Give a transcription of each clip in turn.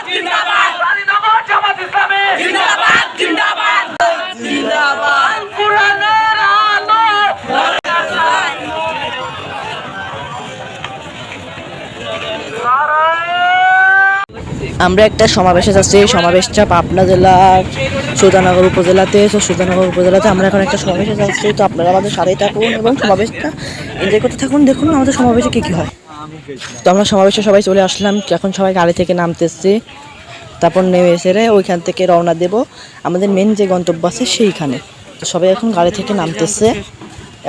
জিন্দাবাদ রানীনগর জামাত ইসলামী জিন্দাবাদ জিন্দাবাদ জিন্দাবাদ কোরআনের আলো আমরা একটা সমাবেশে যাচ্ছি। সমাবেশটা পাবনা জেলার সুজানগর উপজেলাতে। তো সুজানগর উপজেলাতে আমরা এখন একটা সমাবেশে যাচ্ছি। তো আপনারা আমাদের সাথেই থাকুন এবং সমাবেশটা এনজয় করতে থাকুন। দেখুন আমাদের সমাবেশে কী কী হয়। তো আমরা সমাবেশে সবাই চলে আসলাম। এখন সবাই গাড়ি থেকে নামতেছি, তারপর নেমে এসে ওইখান থেকে রওনা দেব আমাদের মেন যে গন্তব্য আছে সেইখানে। তো সবাই এখন গাড়ি থেকে নামতেছে,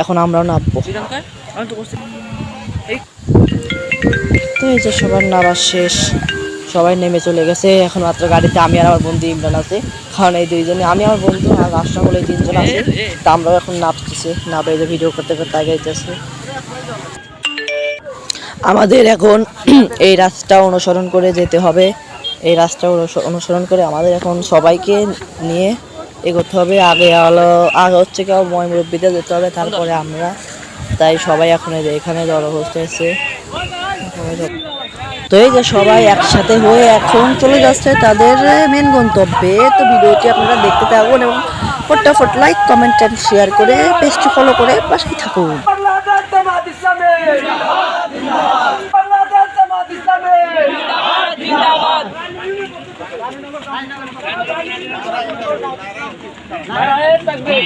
এখন আমরাও নামবো। তো এই যে সবার নামা শেষ, সবাই নেমে চলে গেছে। এখন মাত্র গাড়িতে আমি আর আমার বন্ধু ইমরান আছে, কারণ এই দুইজনে, আমি আমার বন্ধু আর রাষ্ট্রমূল এই তিনজন আছে। তা আমরাও এখন নামতেছে, না পেয়ে যে ভিডিও করতে করতে আগে যেতেছে। আমাদের এখন এই রাস্তা অনুসরণ করে যেতে হবে। এই রাস্তা অনুসরণ করে আমাদের এখন সবাইকে নিয়ে এগোতে হবে। আগে হচ্ছে কেউ ময় মুরব্বীতে যেতে হবে, তারপরে আমরা। তাই সবাই এখন এখানে জড়ো হচ্ছে। তো এই যে সবাই একসাথে হয়ে এখন চলে যাচ্ছে তাদের মেন গন্তব্যে। তো ভিডিওটি আপনারা দেখতে থাকুন এবং ফটাফট লাইক কমেন্ট অ্যান্ড শেয়ার করে পেজটি ফলো করে পাশেই থাকুন। বাংলাদেশ জামাত ইসলামী জিন্দাবাদ বাংলাদেশ জামাত ইসলামী জিন্দাবাদ নারায়ে তাকবীর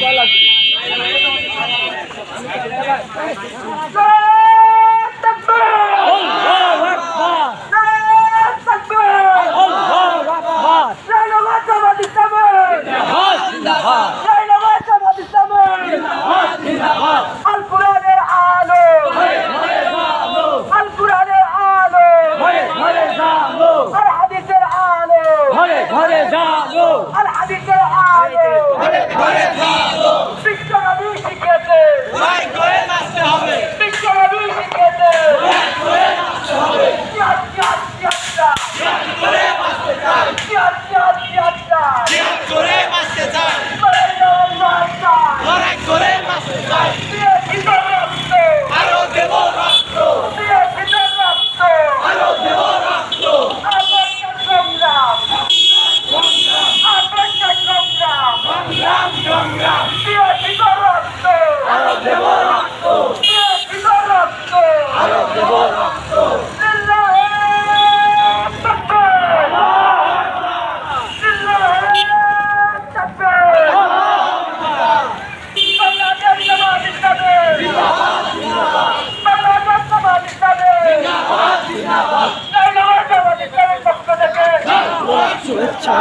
শুভেচ্ছা।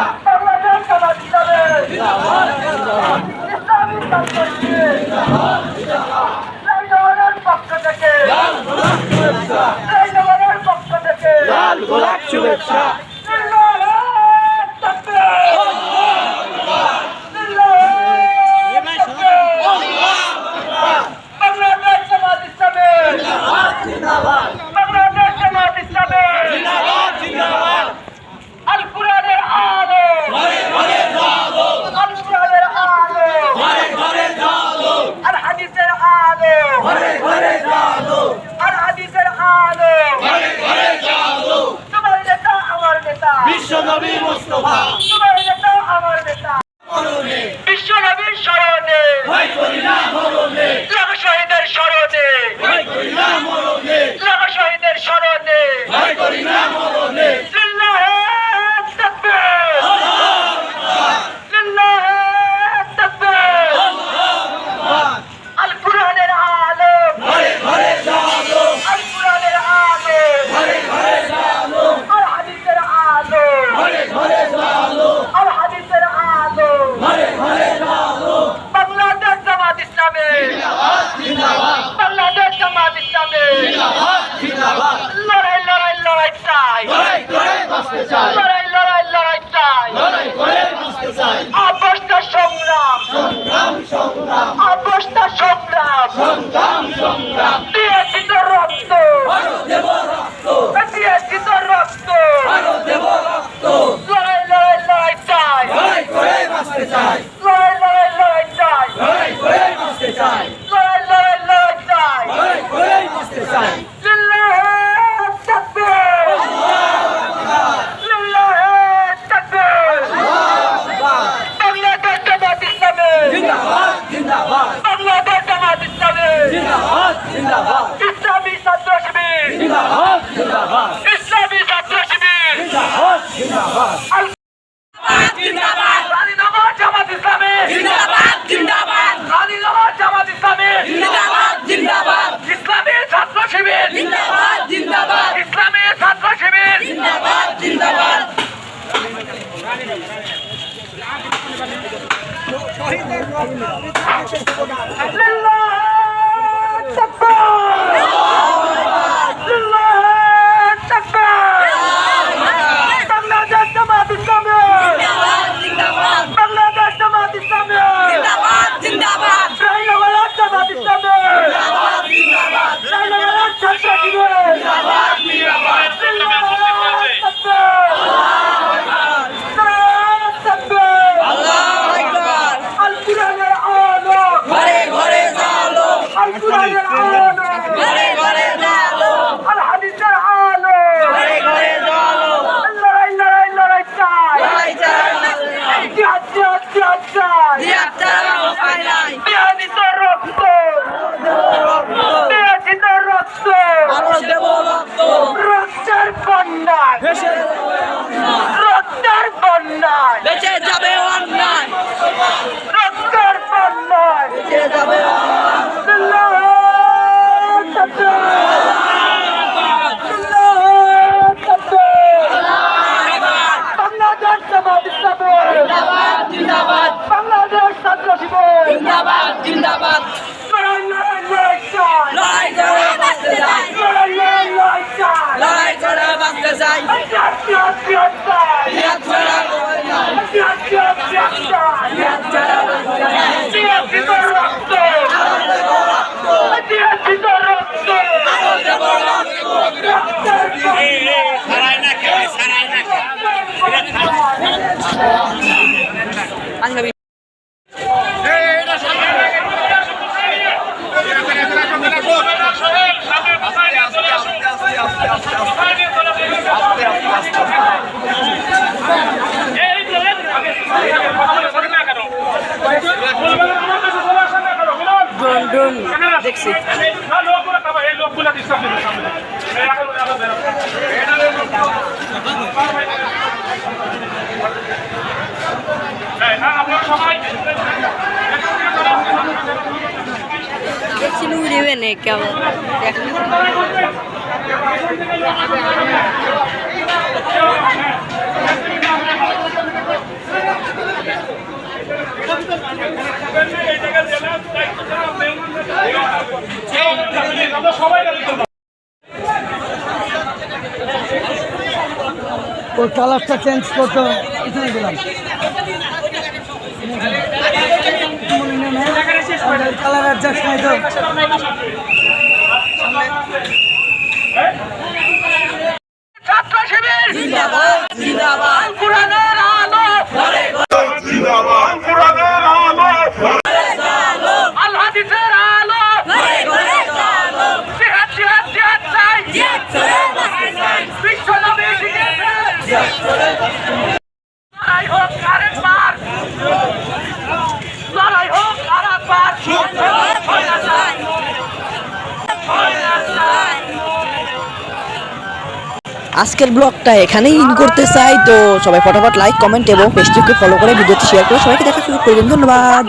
বিশ্বনবী মুস্তাফা তোমার নেতা আমার নেতা মরণে বিশ্বনবীর শরণে ভয় করি না মরণে লাখ শহীদের শরণে ভয় করি না মরণে লাখ শহীদের শরণে ভয় করি না মরণে লিল্লাহি তাকবীর আল্লাহু আকবার লিল্লাহি তাকবীর আল্লাহু আকবার আল কুরআনের আলো ঘরে ঘরে জালো আল কুরআনের আলো ঘরে ঘরে জালো আর হাদিসের আলো ঘরে ঘরে জালো আর হাদিসের আলো ঘরে ঘরে জালো বাংলাদেশ জামাত ইসলামী জিন্দাবাদ জিন্দাবাদ বাংলাদেশ জামাত ইসলামী জিন্দাবাদ জিন্দাবাদ লড়াই লড়াই লড়াই চাই লড়াই করে বাঁচতে চাই লড়াই লড়াই লড়াই চাই লড়াই করে বাঁচতে চাই অবস্থা সংগ্রাম সংগ্রাম সংগ্রাম অবস্থা সংগ্রাম সংগ্রাম সংগ্রাম দিয়েছি তো রক্ত আরো দেব রক্ত দিয়েছি তো রক্ত আরো দেব রক্ত লড়াই লড়াই লড়াই চাই লড়াই করে বাঁচতে চাই লড়াই লড়াই লড়াই চাই লড়াই করে বাঁচতে চাই লড়াই লড়াই লড়াই চাই লড়াই করে বাঁচতে চাই লিল্লাহি তাকবীর আল্লাহু আকবার লিল্লাহি ঢুকছি। দেখছিল উড়িবে না কেমন ওর কালারটা চেঞ্জ করতে এখানে গেলাম কালার অ্যাডজাস্ট নাই তো ছাত্র শিবির জিন্দাবাদ জিন্দাবাদ কোরআনের আলো জিন্দাবাদ কোরআনের আলো আল হাদিসের আলো জিহাদ জিহাদ জিহাদ চাই বিশ্ব নবী শিখেছেন লড়াই হোক আরেকবার লড়াই হোক আরেকবার আজকের ব্লগটা এখানেই ইন করতে চাই। তো সবাই ফটাফট লাইক কমেন্ট এবং ফেসবুকে ফলো করে ভিডিওটি শেয়ার করে সবাইকে দেখার সুযোগ করে দিন। ধন্যবাদ।